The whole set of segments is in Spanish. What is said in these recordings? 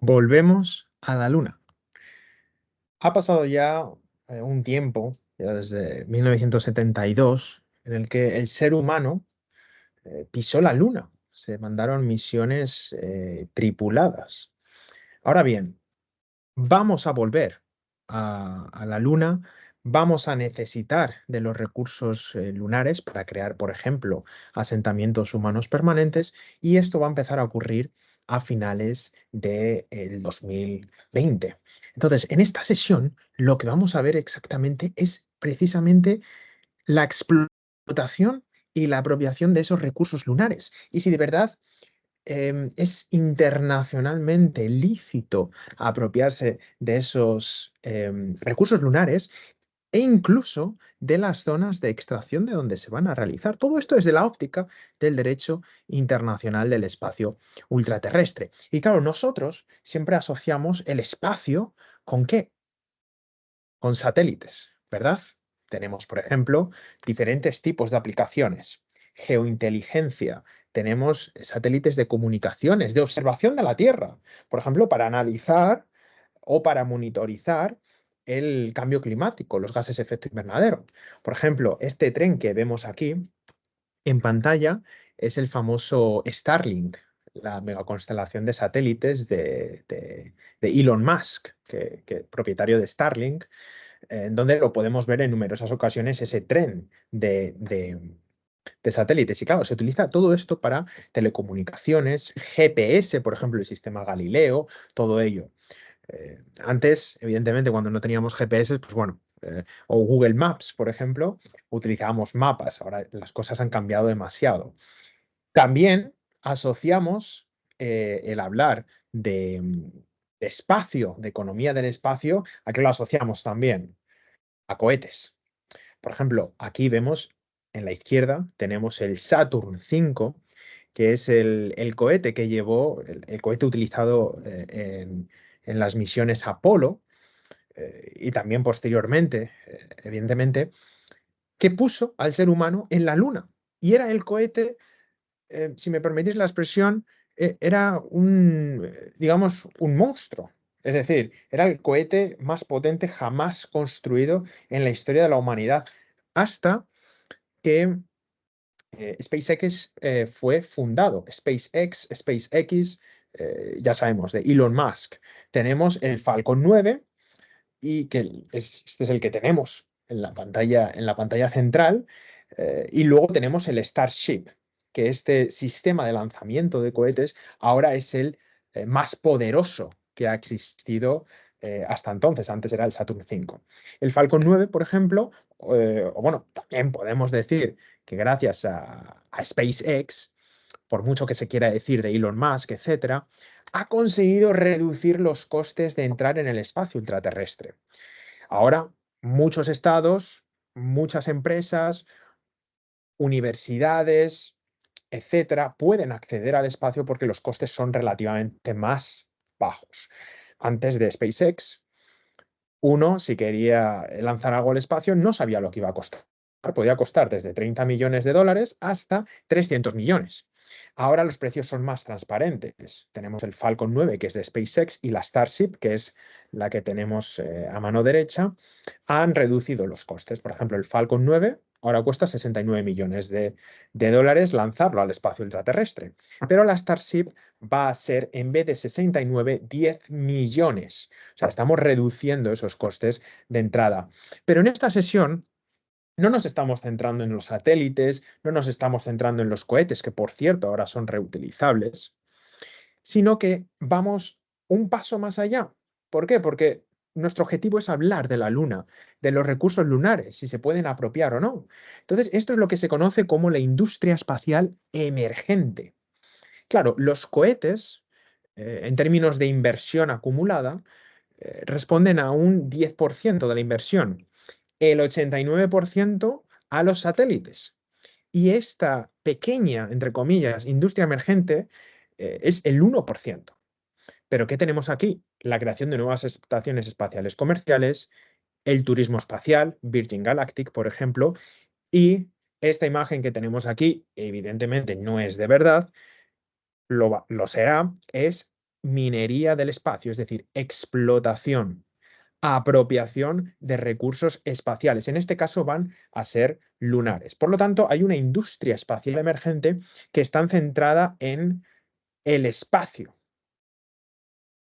Volvemos a la Luna. Ha pasado ya un tiempo, ya desde 1972, en el que el ser humano pisó la Luna. Se mandaron misiones tripuladas. Ahora bien, vamos a volver a la Luna, vamos a necesitar de los recursos lunares para crear, por ejemplo, asentamientos humanos permanentes y esto va a empezar a ocurrir a finales del 2020. Entonces, en esta sesión, lo que vamos a ver exactamente es precisamente la explotación y la apropiación de esos recursos lunares. Y si de verdad es internacionalmente lícito apropiarse de esos recursos lunares e incluso de las zonas de extracción de donde se van a realizar. Todo esto desde la óptica del derecho internacional del espacio ultraterrestre. Y claro, nosotros siempre asociamos el espacio ¿con qué? Con satélites, ¿verdad? Tenemos, por ejemplo, diferentes tipos de aplicaciones. Geointeligencia. Tenemos satélites de comunicaciones, de observación de la Tierra, por ejemplo, para analizar o para monitorizar el cambio climático, los gases de efecto invernadero. Por ejemplo, este tren que vemos aquí en pantalla es el famoso Starlink, la megaconstelación de satélites de Elon Musk, propietario de Starlink, en donde lo podemos ver en numerosas ocasiones ese tren de satélites. Y claro, se utiliza todo esto para telecomunicaciones, GPS, por ejemplo, el sistema Galileo, todo ello. Antes, evidentemente, cuando no teníamos GPS, pues bueno, o Google Maps, por ejemplo, utilizábamos mapas. Ahora las cosas han cambiado demasiado. También asociamos el hablar de espacio, de economía del espacio, ¿a qué lo asociamos también? A cohetes. Por ejemplo, aquí vemos en la izquierda, tenemos el Saturn V, que es el cohete que llevó, el cohete utilizado en las misiones Apolo y también posteriormente, evidentemente, que puso al ser humano en la Luna. Y era el cohete, si me permitís la expresión, era digamos, un monstruo. Es decir, era el cohete más potente jamás construido en la historia de la humanidad, hasta que SpaceX fue fundado. SpaceX, ya sabemos, de Elon Musk. Tenemos el Falcon 9 y este es el que tenemos en la pantalla central. Y luego tenemos el Starship, que este sistema de lanzamiento de cohetes ahora es el más poderoso que ha existido hasta entonces. Antes era el Saturn V. El Falcon 9, por ejemplo, o bueno, también podemos decir que gracias a SpaceX, por mucho que se quiera decir de Elon Musk, etcétera, ha conseguido reducir los costes de entrar en el espacio ultraterrestre. Ahora, muchos estados, muchas empresas, universidades, etcétera, pueden acceder al espacio porque los costes son relativamente más bajos. Antes de SpaceX, uno, si quería lanzar algo al espacio, no sabía lo que iba a costar. Podía costar desde 30 millones de dólares hasta 300 millones. Ahora los precios son más transparentes. Tenemos el Falcon 9, que es de SpaceX, y la Starship, que es la que tenemos a mano derecha, han reducido los costes. Por ejemplo, el Falcon 9 ahora cuesta 69 millones de dólares lanzarlo al espacio ultraterrestre. Pero la Starship va a ser, en vez de 69, 10 millones. O sea, estamos reduciendo esos costes de entrada. Pero en esta sesión no nos estamos centrando en los satélites, no nos estamos centrando en los cohetes, que por cierto ahora son reutilizables, sino que vamos un paso más allá. ¿Por qué? Porque nuestro objetivo es hablar de la Luna, de los recursos lunares, si se pueden apropiar o no. Entonces, esto es lo que se conoce como la industria espacial emergente. Claro, los cohetes, en términos de inversión acumulada, responden a un 10% de la inversión, el 89% a los satélites. Y esta pequeña, entre comillas, industria emergente es el 1%. Pero ¿qué tenemos aquí? La creación de nuevas estaciones espaciales comerciales, el turismo espacial, Virgin Galactic, por ejemplo, y esta imagen que tenemos aquí, evidentemente no es de verdad, lo será, es minería del espacio, es decir, explotación, apropiación de recursos espaciales. En este caso van a ser lunares. Por lo tanto, hay una industria espacial emergente que está centrada en el espacio.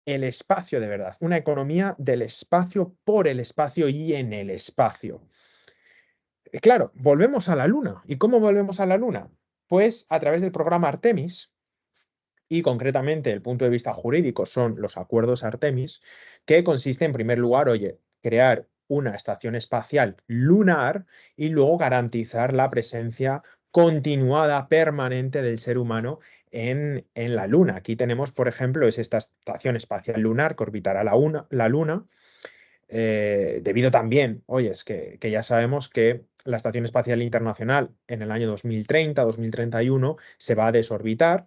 El espacio de verdad, una economía del espacio, por el espacio y en el espacio. Claro, volvemos a la Luna. ¿Y cómo volvemos a la Luna? Pues a través del programa Artemis, y concretamente el punto de vista jurídico son los acuerdos Artemis, que consiste en primer lugar, oye, crear una estación espacial lunar y luego garantizar la presencia continuada, permanente del ser humano en la Luna. Aquí tenemos, por ejemplo, es esta estación espacial lunar que orbitará la Luna. Debido también, oye, es que ya sabemos que la Estación Espacial Internacional en el año 2030-2031 se va a desorbitar,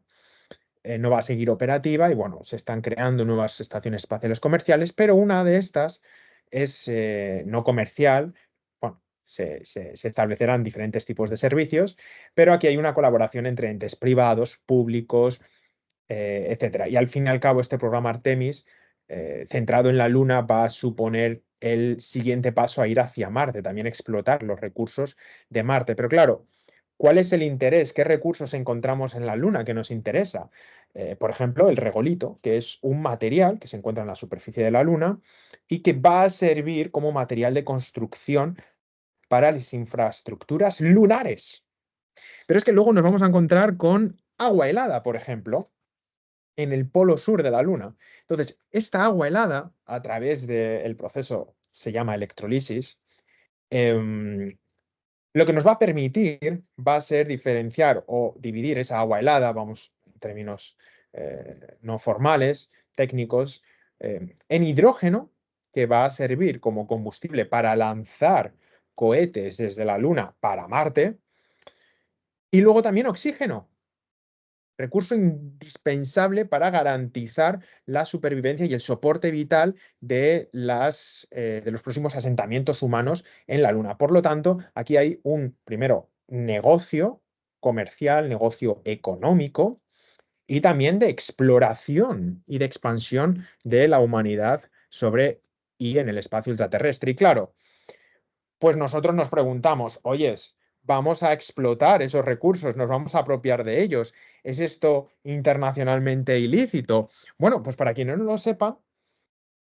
no va a seguir operativa y bueno, se están creando nuevas estaciones espaciales comerciales, pero una de estas es no comercial. Bueno, se establecerán diferentes tipos de servicios, pero aquí hay una colaboración entre entes privados, públicos, etcétera. Y al fin y al cabo, este programa Artemis, centrado en la Luna, va a suponer el siguiente paso a ir hacia Marte, también explotar los recursos de Marte. Pero claro, ¿cuál es el interés? ¿Qué recursos encontramos en la Luna que nos interesa? Por ejemplo, el regolito, que es un material que se encuentra en la superficie de la Luna y que va a servir como material de construcción para las infraestructuras lunares. Pero es que luego nos vamos a encontrar con agua helada, por ejemplo, en el polo sur de la Luna. Entonces, esta agua helada, a través del proceso, se llama electrolisis, lo que nos va a permitir va a ser diferenciar o dividir esa agua helada, vamos, en términos no formales, técnicos, en hidrógeno, que va a servir como combustible para lanzar cohetes desde la Luna para Marte, y luego también oxígeno, recurso indispensable para garantizar la supervivencia y el soporte vital de los próximos asentamientos humanos en la Luna. Por lo tanto, aquí hay un, primero, negocio comercial, negocio económico y también de exploración y de expansión de la humanidad sobre y en el espacio ultraterrestre. Y claro, pues nosotros nos preguntamos, oyes, vamos a explotar esos recursos, nos vamos a apropiar de ellos. ¿Es esto internacionalmente ilícito? Bueno, pues para quien no lo sepa,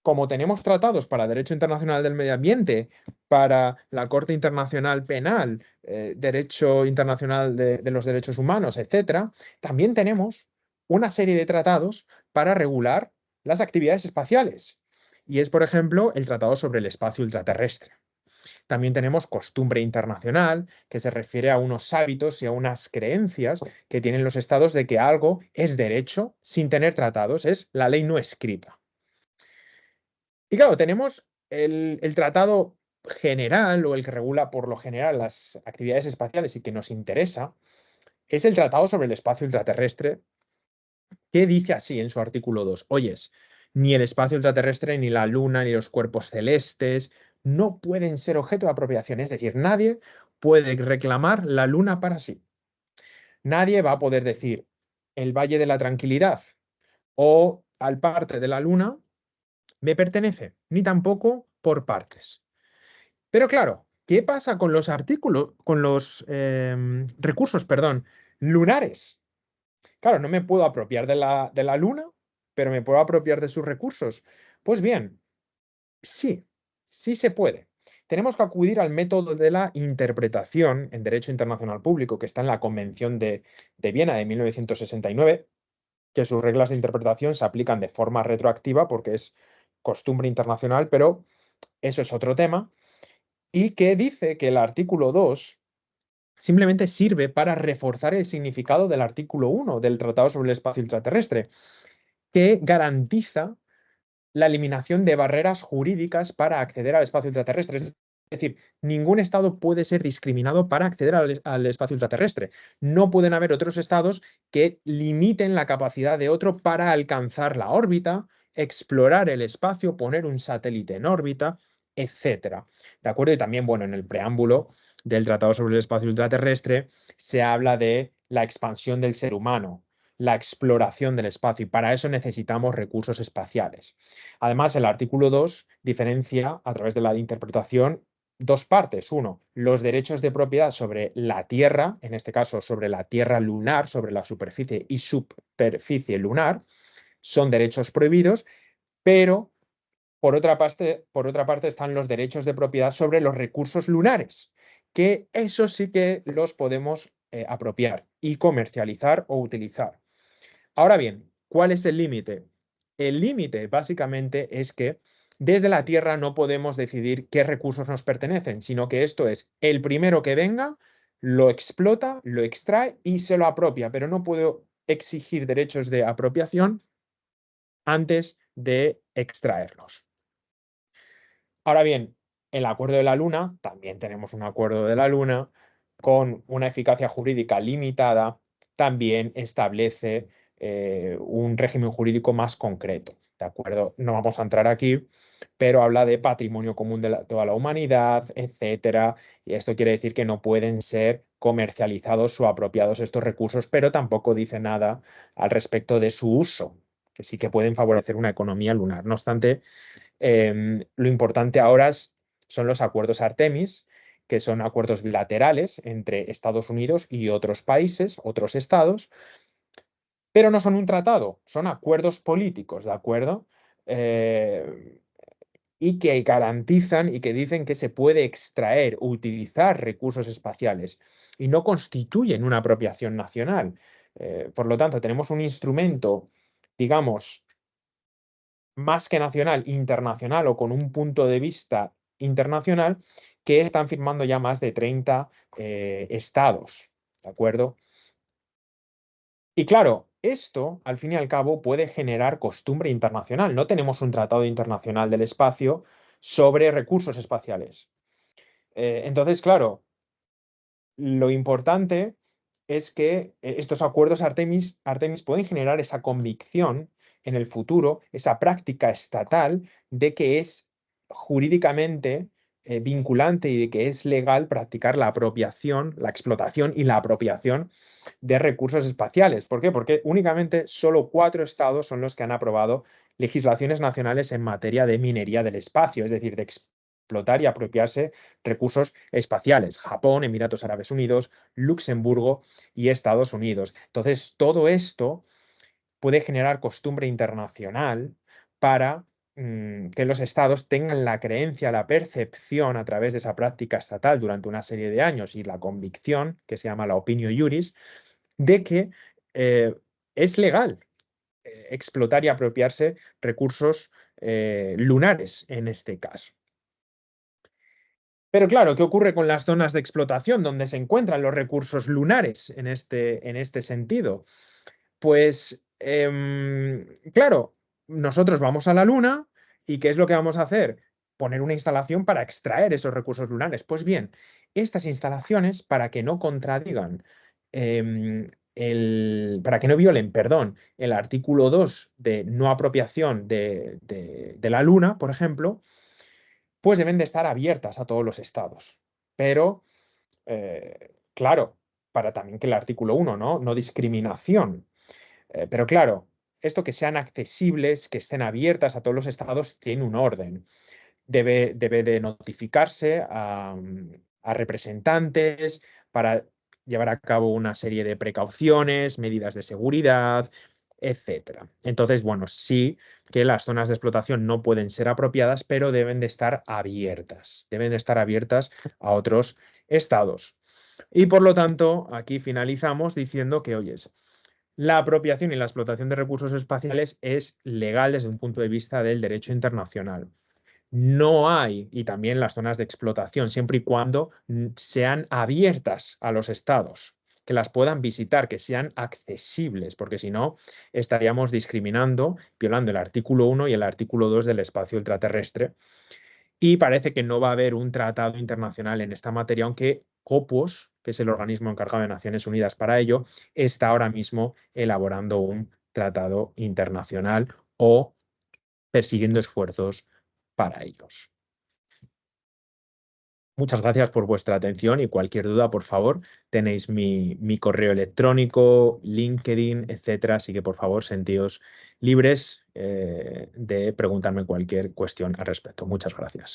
como tenemos tratados para Derecho Internacional del Medio Ambiente, para la Corte Internacional Penal, Derecho Internacional de los Derechos Humanos, etcétera, también tenemos una serie de tratados para regular las actividades espaciales. Y es, por ejemplo, el Tratado sobre el Espacio Ultraterrestre. También tenemos costumbre internacional, que se refiere a unos hábitos y a unas creencias que tienen los estados de que algo es derecho sin tener tratados, es la ley no escrita. Y claro, tenemos el tratado general o el que regula por lo general las actividades espaciales y que nos interesa, es el Tratado sobre el Espacio Ultraterrestre, que dice así en su artículo 2, oyes, ni el espacio ultraterrestre, ni la Luna, ni los cuerpos celestes no pueden ser objeto de apropiación. Es decir, nadie puede reclamar la Luna para sí. Nadie va a poder decir el Valle de la Tranquilidad o al parte de la Luna me pertenece, ni tampoco por partes. Pero claro, ¿qué pasa con los artículos, con los recursos, perdón, lunares? Claro, no me puedo apropiar de la Luna, pero me puedo apropiar de sus recursos. Pues bien, sí, sí se puede. Tenemos que acudir al método de la interpretación en Derecho Internacional Público, que está en la Convención de Viena de 1969, que sus reglas de interpretación se aplican de forma retroactiva porque es costumbre internacional, pero eso es otro tema, y que dice que el artículo 2 simplemente sirve para reforzar el significado del artículo 1 del Tratado sobre el Espacio Ultraterrestre, que garantiza la eliminación de barreras jurídicas para acceder al espacio ultraterrestre. Es decir, ningún estado puede ser discriminado para acceder al espacio ultraterrestre. No pueden haber otros estados que limiten la capacidad de otro para alcanzar la órbita, explorar el espacio, poner un satélite en órbita, etcétera. ¿De acuerdo? Y también, bueno, en el preámbulo del Tratado sobre el Espacio Ultraterrestre se habla de la expansión del ser humano, la exploración del espacio y para eso necesitamos recursos espaciales. Además, el artículo 2 diferencia a través de la interpretación dos partes. Uno, los derechos de propiedad sobre la Tierra, en este caso sobre la Tierra lunar, sobre la superficie y superficie lunar, son derechos prohibidos, pero por otra parte están los derechos de propiedad sobre los recursos lunares, que eso sí que los podemos apropiar y comercializar o utilizar. Ahora bien, ¿cuál es el límite? El límite básicamente es que desde la Tierra no podemos decidir qué recursos nos pertenecen, sino que esto es el primero que venga, lo explota, lo extrae y se lo apropia, pero no puedo exigir derechos de apropiación antes de extraerlos. Ahora bien, el acuerdo de la Luna, también tenemos un acuerdo de la Luna, con una eficacia jurídica limitada, también establece un régimen jurídico más concreto, ¿de acuerdo? No vamos a entrar aquí, pero habla de patrimonio común de toda la humanidad, etcétera, y esto quiere decir que no pueden ser comercializados o apropiados estos recursos, pero tampoco dice nada al respecto de su uso, que sí que pueden favorecer una economía lunar. No obstante, lo importante ahora son los acuerdos Artemis, que son acuerdos bilaterales entre Estados Unidos y otros países, otros estados, pero no son un tratado, son acuerdos políticos, ¿de acuerdo? Eh, y que garantizan y que dicen que se puede extraer, utilizar recursos espaciales y no constituyen una apropiación nacional. Por lo tanto, tenemos un instrumento, digamos, más que nacional, internacional o con un punto de vista internacional que están firmando ya más de 30 estados, ¿de acuerdo? Y claro, esto al fin y al cabo puede generar costumbre internacional. No tenemos un tratado internacional del espacio sobre recursos espaciales. Entonces, claro, lo importante es que estos acuerdos Artemis pueden generar esa convicción en el futuro, esa práctica estatal de que es jurídicamente vinculante y de que es legal practicar la apropiación, la explotación y la apropiación de recursos espaciales. ¿Por qué? Porque únicamente solo 4 estados son los que han aprobado legislaciones nacionales en materia de minería del espacio, es decir, de explotar y apropiarse recursos espaciales: Japón, Emiratos Árabes Unidos, Luxemburgo y Estados Unidos. Entonces, todo esto puede generar costumbre internacional para que los estados tengan la creencia, la percepción a través de esa práctica estatal durante una serie de años y la convicción, que se llama la opinio iuris, de que es legal explotar y apropiarse recursos lunares en este caso. Pero claro, ¿qué ocurre con las zonas de explotación donde se encuentran los recursos lunares en este sentido? Pues, claro, nosotros vamos a la Luna y ¿qué es lo que vamos a hacer? Poner una instalación para extraer esos recursos lunares. Pues bien, estas instalaciones, para que no contradigan, para que no violen, perdón, el artículo 2 de no apropiación de la Luna, por ejemplo, pues deben de estar abiertas a todos los estados. Pero, claro, para también que el artículo 1, ¿no? No discriminación. Pero claro, esto que sean accesibles, que estén abiertas a todos los estados, tiene un orden. Debe de notificarse a representantes para llevar a cabo una serie de precauciones, medidas de seguridad, etcétera. Entonces, bueno, sí que las zonas de explotación no pueden ser apropiadas, pero deben de estar abiertas. Deben de estar abiertas a otros estados. Y por lo tanto, aquí finalizamos diciendo que, oyes, la apropiación y la explotación de recursos espaciales es legal desde un punto de vista del derecho internacional. No hay, y también las zonas de explotación, siempre y cuando sean abiertas a los estados, que las puedan visitar, que sean accesibles, porque si no, estaríamos discriminando, violando el artículo 1 y el artículo 2 del espacio ultraterrestre. Y parece que no va a haber un tratado internacional en esta materia, aunque COPUOS, que es el organismo encargado de Naciones Unidas para ello, está ahora mismo elaborando un tratado internacional o persiguiendo esfuerzos para ellos. Muchas gracias por vuestra atención y cualquier duda, por favor, tenéis mi correo electrónico, LinkedIn, etcétera. Así que, por favor, sentíos libres de preguntarme cualquier cuestión al respecto. Muchas gracias.